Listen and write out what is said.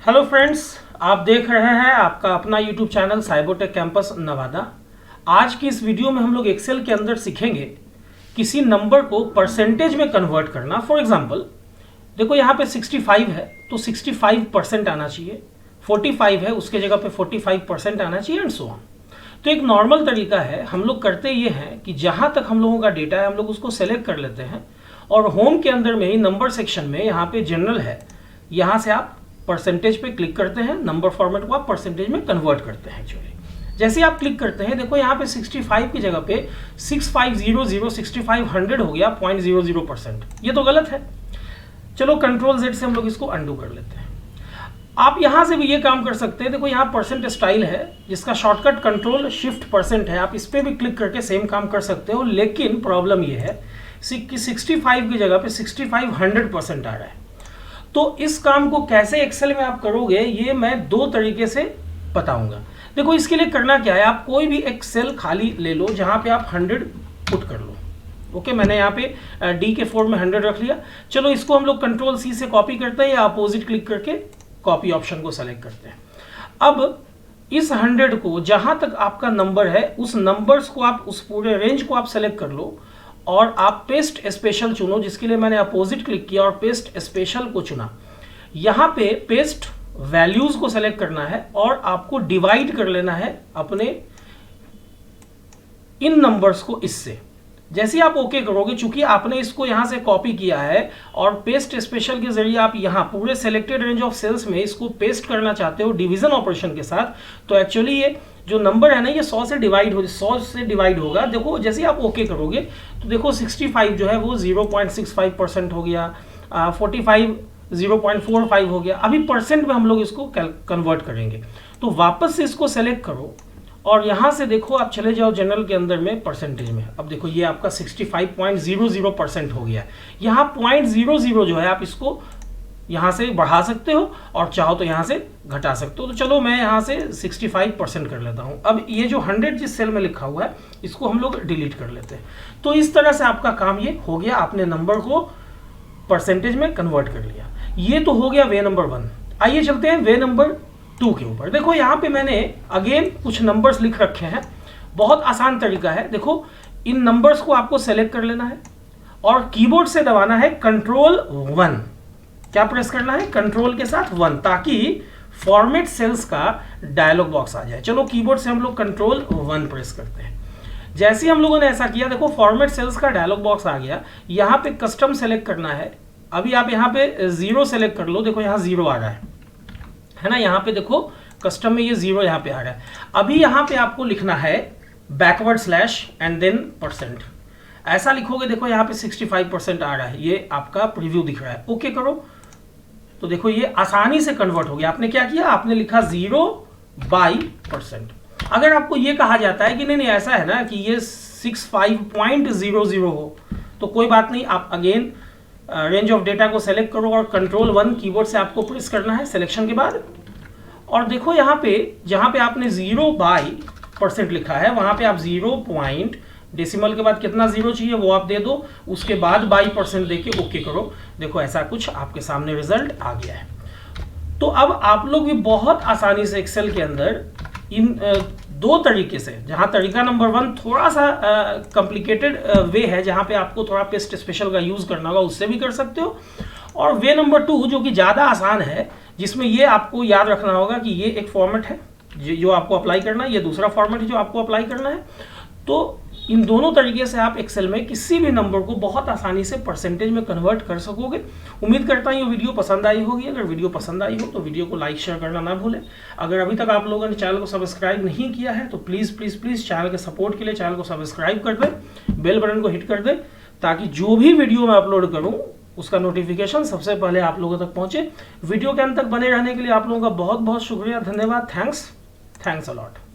Hello friends, आप देख रहे हैं आपका अपना YouTube channel Cybotech campus Nawada. आज की इस वीडियो में हम लोग एक्सेल के अंदर सीखेंगे किसी नंबर को परसेंटेज में कन्वर्ट करना। फॉर एग्जांपल देखो यहाँ पे 65 है तो 65% आना चाहिए, 45 है उसके जगह पे 45% आना चाहिए एंड सो ऑन। तो एक नॉर्मल तरीका है, हम लोग करते ये हैं कि जहाँ तक हम लोगों का डेटा है हम लोग उसको सेलेक्ट कर लेते हैं और होम के अंदर में ही नंबर सेक्शन में यहाँ पे जनरल है, यहाँ से आप परसेंटेज पे क्लिक करते हैं, नंबर फॉर्मेट को आप परसेंटेज में कन्वर्ट करते हैं। एक्चुअली जैसे आप क्लिक करते हैं देखो यहाँ पे 65 की जगह पे 6500 हो गया 0.00%। ये तो गलत है। चलो कंट्रोल Z से हम लोग इसको अंडू कर लेते हैं। आप यहाँ से भी ये काम कर सकते हैं। देखो यहाँ परसेंट स्टाइल है जिसका शॉर्टकट कंट्रोल शिफ्ट % है, आप इस पर भी क्लिक करके सेम काम कर सकते हो। लेकिन प्रॉब्लम ये है कि 65 की जगह पे 6500% आ रहा है। तो इस काम को कैसे एक्सेल में आप करोगे ये मैं दो तरीके से बताऊंगा। देखो इसके लिए करना क्या है, आप कोई भी एक सेल खाली ले लो जहां पे आप 100 पुट कर लो। ओके, मैंने यहाँ पे डी के फॉर्म में 100 रख लिया। चलो इसको हम लोग कंट्रोल C से कॉपी करते हैं या अपोजिट क्लिक करके कॉपी ऑप्शन को सेलेक्ट करते हैं। अब इस 100 को जहां तक आपका नंबर है उस नंबर्स को आप उस पूरे रेंज को आप सेलेक्ट कर लो और आप पेस्ट स्पेशल चुनो, जिसके लिए मैंने अपोजिट क्लिक किया और पेस्ट स्पेशल को चुना। यहाँ पे पेस्ट वैल्यूज को सेलेक्ट करना है और आपको डिवाइड कर लेना है अपने इन नंबर्स को इससे। जैसे आप ओके करोगे, चूंकि आपने इसको यहां से कॉपी किया है और पेस्ट स्पेशल के जरिए आप यहां पूरे सेलेक्टेड रेंज ऑफ सेल्स में इसको पेस्ट करना चाहते हो डिवीजन ऑपरेशन के साथ, तो एक्चुअली ये जो नंबर है ना ये 100 से डिवाइड होगा। देखो जैसे आप ओके करोगे तो देखो 65 जो है वो 0.65% हो गया, 45 0.45 हो गया। अभी परसेंट में हम लोग इसको कन्वर्ट करेंगे। तो वापस से इसको सेलेक्ट करो और यहां से देखो आप चले जाओ जनरल के अंदर में परसेंटेज में। अब देखो ये आपका 65.00% हो गया। यहाँ 0.00 जो है आप इसको यहाँ से बढ़ा सकते हो और चाहो तो यहाँ से घटा सकते हो। तो चलो मैं यहाँ से 65% कर लेता हूँ। अब ये जो 100 जिस सेल में लिखा हुआ है इसको हम लोग डिलीट कर लेते हैं। तो इस तरह से आपका काम ये हो गया, आपने नंबर को परसेंटेज में कन्वर्ट कर लिया। ये तो हो गया वे नंबर 1। आइए चलते हैं वे नंबर 2 के ऊपर। देखो यहाँ पे मैंने अगेन कुछ नंबर्स लिख रखे हैं। बहुत आसान तरीका है। देखो इन नंबर्स को आपको सेलेक्ट कर लेना है और कीबोर्ड से दबाना है कंट्रोल 1। क्या प्रेस करना है? कंट्रोल के साथ 1, ताकि फॉर्मेट सेल्स का डायलॉग बॉक्स आ जाए। चलो कीबोर्ड से हम लोग कंट्रोल 1 प्रेस करते हैं। जैसे हम लोगों ने ऐसा किया देखो फॉर्मेट सेल्स का डायलॉग बॉक्स आ गया। यहाँ पे कस्टम सेलेक्ट करना है। अभी आप यहाँ पे 0 सेलेक्ट कर लो। देखो यहाँ 0 आ रहा है ना, यहाँ पे देखो कस्टम में ये 0 यहाँ पे आ रहा है। अभी यहाँ पे आपको लिखना है बैकवर्ड स्लैश एंड देन %। ऐसा लिखोगे देखो यहाँ पे 65% आ रहा है। ये आपका प्रीव्यू दिख रहा है। ओके करो तो देखो ये आसानी से कन्वर्ट हो गया। आपने क्या किया, आपने लिखा 0/%। अगर आपको ये कहा जाता है कि नहीं ऐसा है ना कि ये 65.00 हो तो कोई बात नहीं, आप अगेन रेंज ऑफ डेटा को सेलेक्ट करो और कंट्रोल 1 कीबोर्ड से आपको प्रेस करना है सिलेक्शन के बाद। और देखो यहाँ पे जहाँ पे आपने 0/% लिखा है वहाँ पे आप 0. डेसिमल के बाद कितना 0 चाहिए वो आप दे दो, उसके बाद %दे के ओके करो। देखो ऐसा कुछ आपके सामने रिजल्ट आ गया है। तो अब आप लोग भी बहुत आसानी से एक्सेल के अंदर इन दो तरीके से, जहां तरीका नंबर 1 थोड़ा सा कॉम्प्लिकेटेड वे है जहां पे आपको थोड़ा पेस्ट स्पेशल का यूज करना होगा, उससे भी कर सकते हो। और वे नंबर 2 जो कि ज़्यादा आसान है, जिसमें ये आपको याद रखना होगा कि ये एक फॉर्मेट है जो आपको अप्लाई करना है, ये दूसरा फॉर्मेट है जो आपको अप्लाई करना है। तो इन दोनों तरीके से आप एक्सेल में किसी भी नंबर को बहुत आसानी से परसेंटेज में कन्वर्ट कर सकोगे। उम्मीद करता हूँ ये वीडियो पसंद आई होगी। अगर वीडियो पसंद आई हो तो वीडियो को लाइक शेयर करना ना भूलें। अगर अभी तक आप लोगों ने चैनल को सब्सक्राइब नहीं किया है तो प्लीज़ प्लीज़ प्लीज़ चैनल के सपोर्ट के लिए चैनल को सब्सक्राइब कर दें, बेल बटन को हिट कर दें, ताकि जो भी वीडियो मैं अपलोड करूँ उसका नोटिफिकेशन सबसे पहले आप लोगों तक पहुँचे। वीडियो के अंत तक बने रहने के लिए आप लोगों का बहुत बहुत शुक्रिया, धन्यवाद। Thanks a lot.